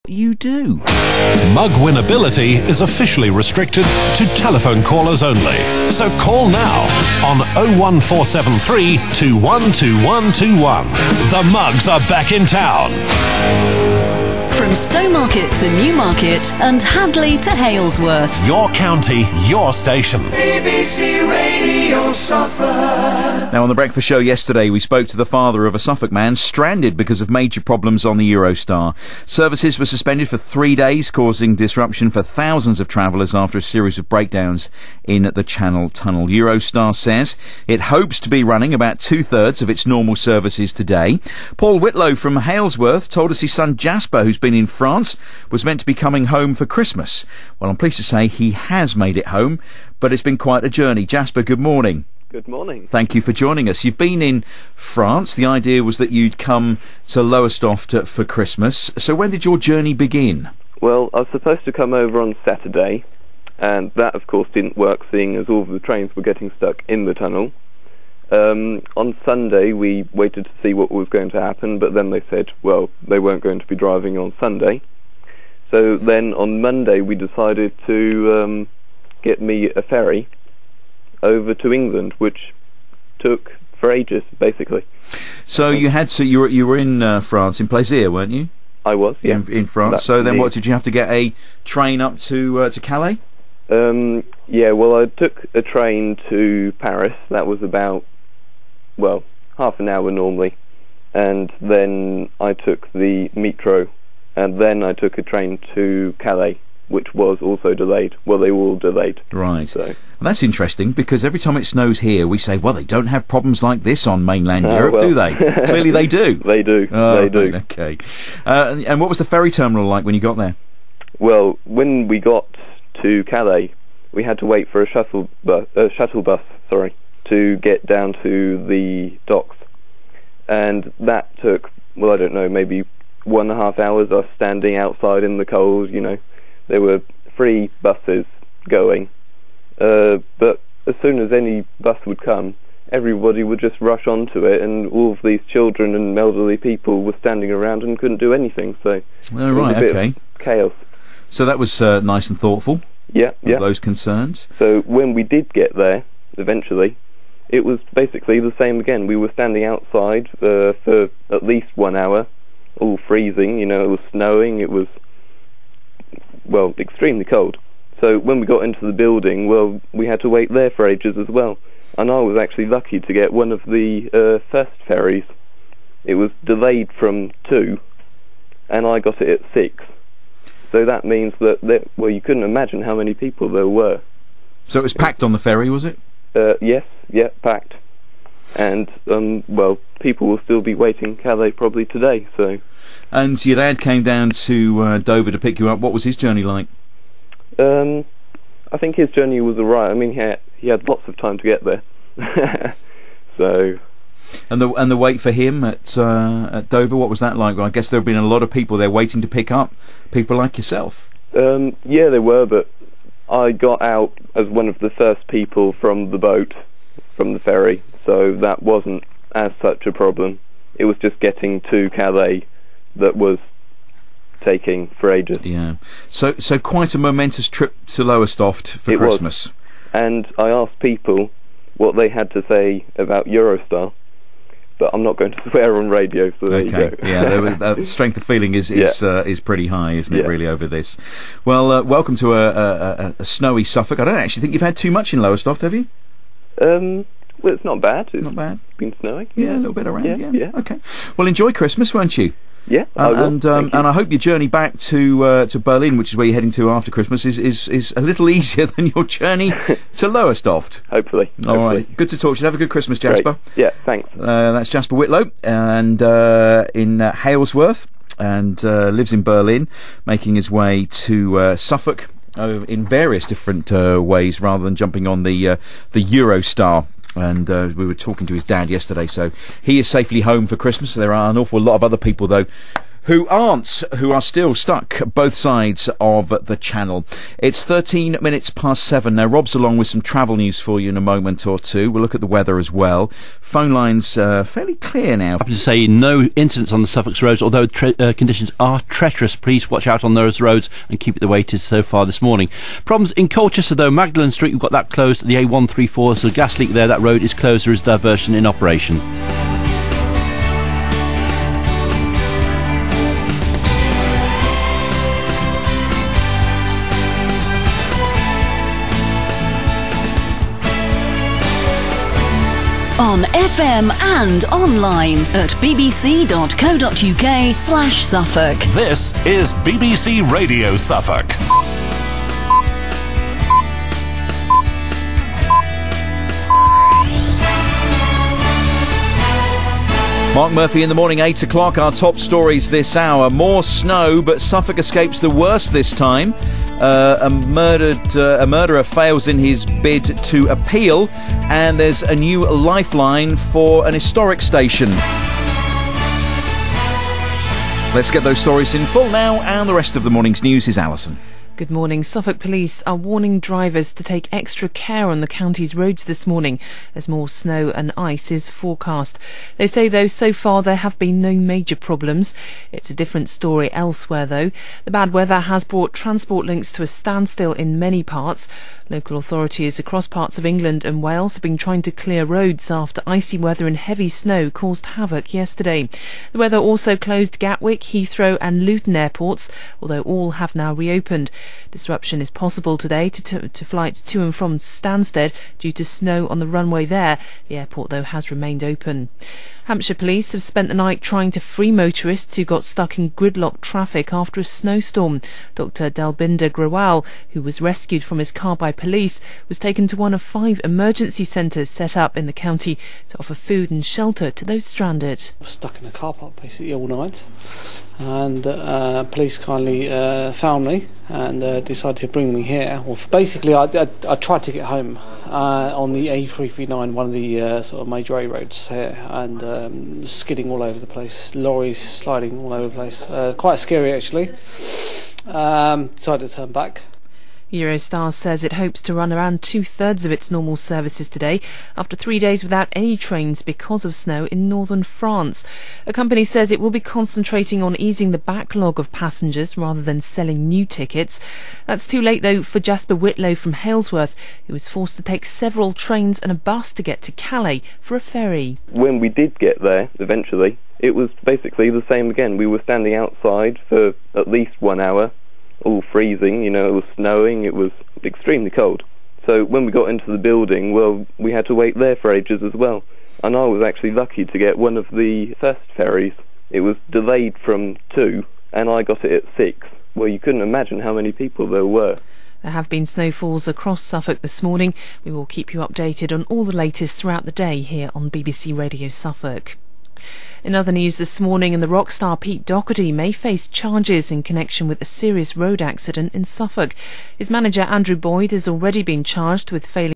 You do. Mug winnability is officially restricted to telephone callers only. So call now on 01473 212121. The mugs are back in town. From Stowmarket to Newmarket and Hadley to Halesworth. Your county, your station. BBC Radio Suffolk. Now, on the Breakfast Show yesterday, we spoke to the father of a Suffolk man stranded because of major problems on the Eurostar. Services were suspended for 3 days, causing disruption for thousands of travellers after a series of breakdowns in the Channel Tunnel. Eurostar says it hopes to be running about 2/3 of its normal services today. Paul Whitlow from Halesworth told us his son Jasper, who's been in France, was meant to be coming home for Christmas. Well, I'm pleased to say he has made it home, but it's been quite a journey. Jasper, good morning. Good morning. Thank you for joining us. You've been in France. The idea was that you'd come to Lowestoft for Christmas. So when did your journey begin? Well, I was supposed to come over on Saturday, and that, of course, didn't work, seeing as all of the trains were getting stuck in the tunnel. On Sunday, we waited to see what was going to happen, but then they said, well, they weren't going to be driving on Sunday. So then on Monday, we decided to get me a ferry over to England, which took for ages, basically. So you were in France, in Plaisir, weren't you? I was, yeah. In France. So then what, did you have to get a train up to Calais? Yeah, well, I took a train to Paris. That was about, well, half an hour normally. And then I took the metro, and then I took a train to Calais, which was also delayed. Well, they were all delayed. Right. So. Well, that's interesting, because every time it snows here, we say, well, they don't have problems like this on mainland Europe, do they? Clearly they do. They do. Oh, they do. Okay. And what was the ferry terminal like when you got there? Well, when we got to Calais, we had to wait for a shuttle bus, to get down to the docks. And that took, well, I don't know, maybe 1.5 hours, us standing outside in the cold, you know. There were 3 buses going, but as soon as any bus would come, everybody would just rush onto it, and all of these children and elderly people were standing around and couldn't do anything. So it was a bit of chaos. So that was nice and thoughtful. Yeah. Those concerned. So when we did get there, eventually, it was basically the same again. We were standing outside for at least 1 hour, all freezing. You know, it was snowing. It was, well, extremely cold. So when we got into the building, well, we had to wait there for ages as well. And I was actually lucky to get one of the first ferries. It was delayed from 2, and I got it at 6. So that means that well, you couldn't imagine how many people there were. So it was packed on the ferry, was it? Yes, packed. And, well, people will still be waiting Calais probably today, so... And your dad came down to Dover to pick you up. What was his journey like? I think his journey was alright. I mean, he had lots of time to get there. So... And the wait for him at Dover, what was that like? Well, I guess there have been a lot of people there waiting to pick up people like yourself. Yeah, there were, but I got out as one of the first people from the boat, from the ferry, so that wasn't as such a problem. It was just getting to Calais that was taking for ages. Yeah. So quite a momentous trip to Lowestoft for Christmas. Was. And I asked people what they had to say about Eurostar, but I'm not going to swear on radio, so there you go. Yeah, the strength of feeling is pretty high, isn't it, really, over this? Well, welcome to a snowy Suffolk. I don't actually think you've had too much in Lowestoft, have you? Well, it's not bad. It's not bad. Been snowing. Yeah, a little bit around, yeah. Okay. Well, enjoy Christmas, won't you? Yeah, I will. And I hope your journey back to Berlin, which is where you're heading to after Christmas, is a little easier than your journey to Lowestoft. Hopefully. All right. Good to talk to you. Have a good Christmas, Jasper. Great. Yeah, thanks. That's Jasper Whitlow, and in Halesworth, and lives in Berlin, making his way to Suffolk in various different ways, rather than jumping on the Eurostar. And we were talking to his dad yesterday, so he is safely home for Christmas. There are an awful lot of other people, though, who are still stuck both sides of the channel. It's 13 minutes past 7 now. Rob's along with some travel news for you in a moment or two. We'll look at the weather as well. Phone lines fairly clear now. Happy to say no incidents on the Suffolk roads, although conditions are treacherous. Please watch out on those roads and keep it the way it is so far this morning. Problems in Colchester though. Magdalen Street, we've got that closed. The A134, so gas leak there. That road is closed. There is diversion in operation. On FM and online at bbc.co.uk/Suffolk. This is BBC Radio Suffolk. Mark Murphy in the morning, 8 o'clock. Our top stories this hour. More snow, but Suffolk escapes the worst this time. A murderer fails in his bid to appeal, and there's a new lifeline for an historic station. Let's get those stories in full now, and the rest of the morning's news is Alison. Good morning. Suffolk Police are warning drivers to take extra care on the county's roads this morning as more snow and ice is forecast. They say, though, so far there have been no major problems. It's a different story elsewhere, though. The bad weather has brought transport links to a standstill in many parts. Local authorities across parts of England and Wales have been trying to clear roads after icy weather and heavy snow caused havoc yesterday. The weather also closed Gatwick, Heathrow and Luton airports, although all have now reopened. Disruption is possible today to flights to and from Stansted due to snow on the runway there. The airport, though, has remained open. Hampshire Police have spent the night trying to free motorists who got stuck in gridlocked traffic after a snowstorm. Dr Dalbinder Grewal, who was rescued from his car by police, was taken to one of 5 emergency centres set up in the county to offer food and shelter to those stranded. I was stuck in a car park basically all night, and police kindly found me and decided to bring me here. Well, basically, I tried to get home on the A339, one of the sort of major A roads here, and skidding all over the place, lorries sliding all over the place. Quite scary, actually. Decided to turn back. Eurostar says it hopes to run around 2/3 of its normal services today after 3 days without any trains because of snow in northern France. A company says it will be concentrating on easing the backlog of passengers rather than selling new tickets. That's too late, though, for Jasper Whitlow from Halesworth, who was forced to take several trains and a bus to get to Calais for a ferry. When we did get there, eventually, it was basically the same again. We were standing outside for at least 1 hour, all freezing, it was snowing, it was extremely cold. So when we got into the building, well, we had to wait there for ages as well. And I was actually lucky to get one of the first ferries. It was delayed from 2, and I got it at 6. Well, you couldn't imagine how many people there were. There have been snowfalls across Suffolk this morning. We will keep you updated on all the latest throughout the day here on BBC Radio Suffolk. In other news this morning, the rock star Pete Doherty may face charges in connection with a serious road accident in Suffolk. His manager Andrew Boyd has already been charged with failing